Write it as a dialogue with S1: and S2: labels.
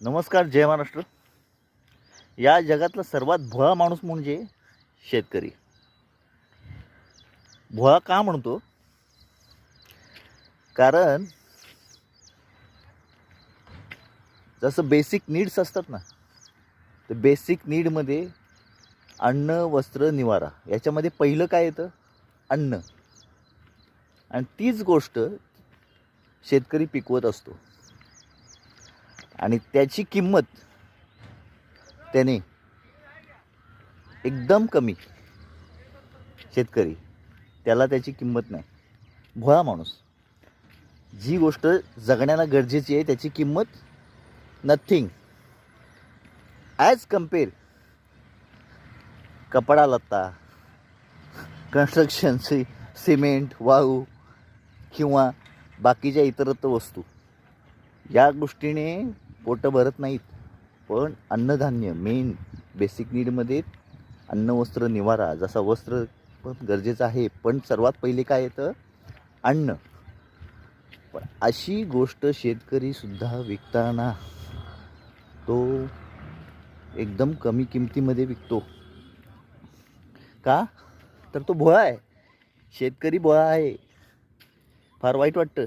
S1: नमस्कार, जय महाराष्ट्र. या जगातला सर्वात भोळा माणूस म्हणजे शेतकरी. भोळा का म्हणतो? कारण जसं बेसिक नीड्स असतात ना, तर बेसिक नीडमध्ये अन्न, वस्त्र, निवारा याच्यामध्ये पहिलं काय येतं? अन्न. आणि तीच गोष्ट शेतकरी पिकवत असतो आणि त्याची किंमत त्याने एकदम कमी. शेतकरी त्याला त्याची किंमत नाही. भोळा माणूस जी गोष्ट जगण्याला गरजेची आहे त्याची किंमत नथिंग ॲज कम्पेअर कपडा लत्ता, कन्स्ट्रक्शनची सिमेंट, वाळू किंवा बाकीच्या इतरत्र वस्तू या गोष्टीने पोटं भरत नाहीत. पण अन्नधान्य मेन बेसिक नीडमध्ये अन्न, वस्त्र, निवारा. जसा वस्त्र पण गरजेचं आहे, पण सर्वात पहिले काय येतं? अन्न. पण अशी गोष्ट शेतकरीसुद्धा विकताना तो एकदम कमी किमतीमध्ये विकतो. का? तर तो भोळा आहे. शेतकरी भोळा आहे. फार वाईट वाटतं.